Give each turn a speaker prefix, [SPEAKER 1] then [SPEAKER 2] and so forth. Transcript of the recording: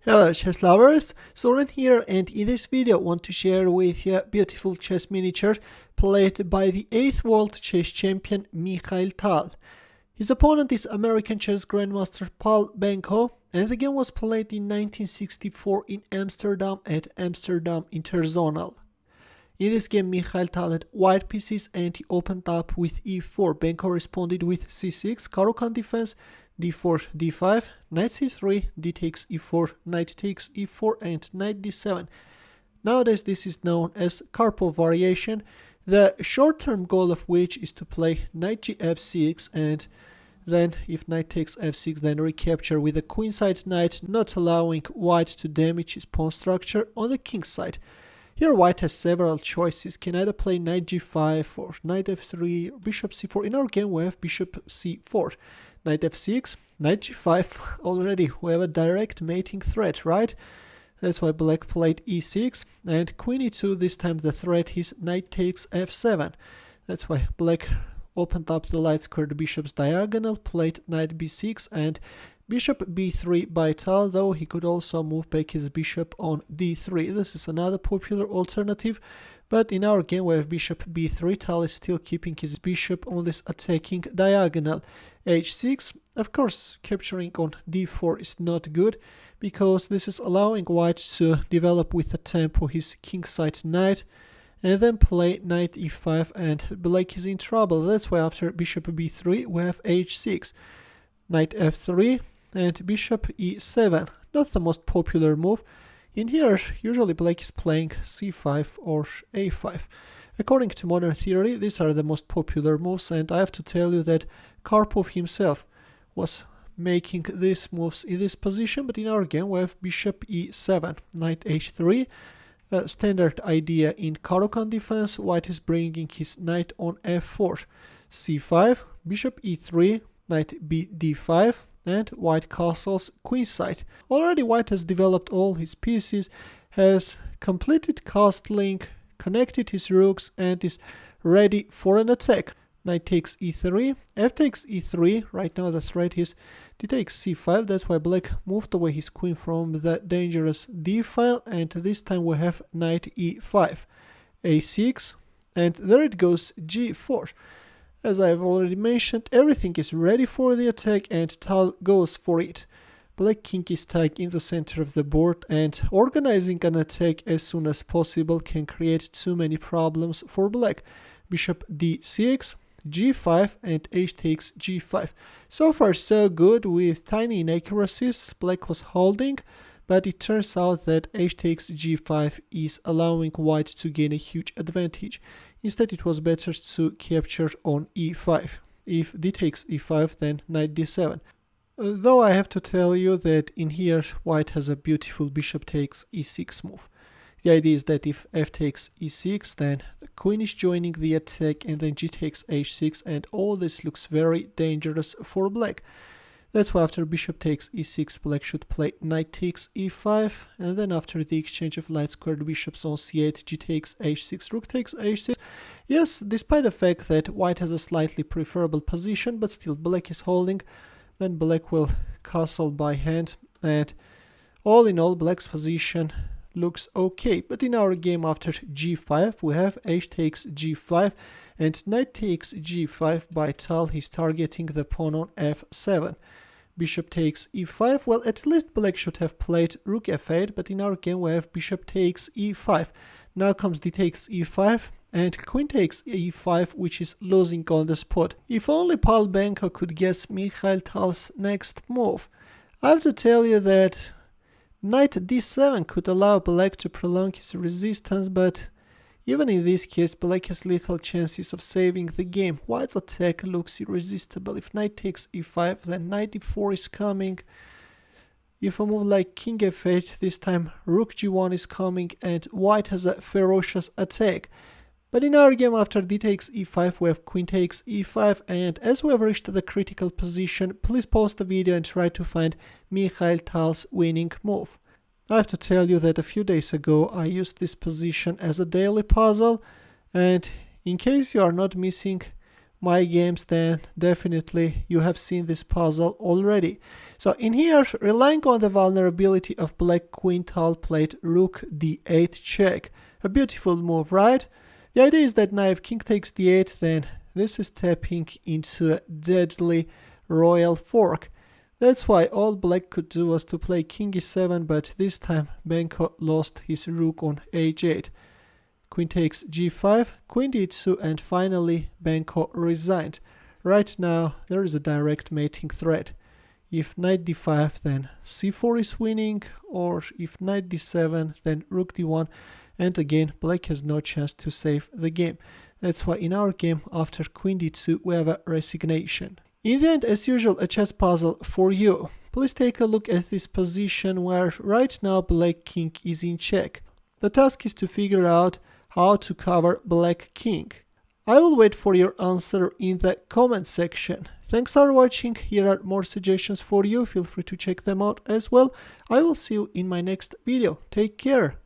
[SPEAKER 1] Hello chess lovers, Suren here, and in this video I want to share with you a beautiful chess miniature played by the 8th world chess champion Mikhail-tal. His opponent is American chess grandmaster Pal Benko, and the game was played in 1964 in Amsterdam at Amsterdam Interzonal. In this game Mikhail-tal had white pieces and he opened up with e4. Benko responded with c6, caro-kann-defense, d4, d5, knight c3, d takes e4, knight takes e4, and knight d7. Nowadays this is known as Karpov variation, the short-term goal of which is to play knight gf6, and then if knight takes f6 then recapture with a queenside knight, not allowing white to damage his pawn structure on the king side. Here white has several choices, can either play knight g5 or knight f3, bishop c4. In our game we have bishop c4. Knight f6, knight g5, already we have a direct mating threat, right? That's why black played e6, and queen e2, this time the threat is knight takes f7. That's why black opened up the light squared bishop's diagonal, played knight b6 and bishop b3 by tal, though he could also move back his bishop on d3. This is another popular alternative, but in our game we have bishop b3, tal is still keeping his bishop on this attacking diagonal. h6, of course capturing on d4 is not good, because this is allowing white to develop with a tempo his kingside knight, and then play knight e5 and black is in trouble. That's why after bishop b3 we have h6, knight f3 and bishop e7. Not the most popular move. In here usually black is playing c5 or a5. According to modern theory, these are the most popular moves, and I have to tell you that Karpov himself was making these moves in this position, but in our game we have bishop e7, knight h3, a standard idea in caro-kann defense. White is bringing his knight on f4, c5, bishop e3, knight d5, and white castles queenside. Already white has developed all his pieces, has completed castling, connected his rooks, and is ready for an attack. Knight takes e3, f takes e3. Right now the threat is d takes c5. That's why black moved away his queen from the dangerous d file, and this time we have knight e5, a6, and there it goes, g4. As I have already mentioned, everything is ready for the attack and tal goes for it. Black king is tagged in the center of the board, and organizing an attack as soon as possible can create too many problems for black. Bishop d6, g5, and h takes g5. So far so good with tiny inaccuracies. Black was holding, but it turns out that h takes g5 is allowing white to gain a huge advantage. Instead it was better to capture on e5. If d takes e5 then knight d7. Though I have to tell you that in here white has a beautiful bishop takes e6 move. The idea is that if f takes e6 then the queen is joining the attack, and then g takes h6, and all this looks very dangerous for black. That's why after bishop takes e6 black should play knight takes e5, and then after the exchange of light squared bishops on c8, g takes h6, rook takes h6. Yes, despite the fact that white has a slightly preferable position, but still black is holding, then black will castle by hand, and all in all black's position looks okay. But in our game after g5 we have h takes g5 and knight takes g5 by tal. He's targeting the pawn on f7. Bishop takes e5. Well, at least black should have played rook f8, but in our game we have bishop takes e5. Now comes d takes e5 and queen takes e5, which is losing on the spot. If only Pal Benko could guess Mikhail-tal's next move. I have to tell you that knight d7 could allow black to prolong his resistance, but even in this case black has little chances of saving the game. White's attack looks irresistible. If knight takes e5 then knight d4 is coming. If a move like king f8, this time rook g1 is coming, and white has a ferocious attack. But in our game after d takes e5 we have queen takes e5, and as we have reached the critical position, please pause the video and try to find Mikhail-tal's winning move. I have to tell you that a few days ago I used this position as a daily puzzle, and in case you are not missing my games, then definitely you have seen this puzzle already. So in here, relying on the vulnerability of black queen-tal played rook d8 check. A beautiful move, right? The idea is that now if king takes d8, then this is tapping into a deadly royal fork. That's why all black could do was to play king e7, but this time Benko lost his rook on h8. Queen takes g5, queen d2, and finally Benko resigned. Right now there is a direct mating threat. If knight d5, then c4 is winning, or if knight d7, then rook d1, and again black has no chance to save the game. That's why in our game, after queen d2, we have a resignation. In the end, as usual, a chess puzzle for you. Please take a look at this position where right now black king is in check. The task is to figure out how to cover black king. I will wait for your answer in the comment section. Thanks for watching. Here are more suggestions for you. Feel free to check them out as well. I will see you in my next video. Take care.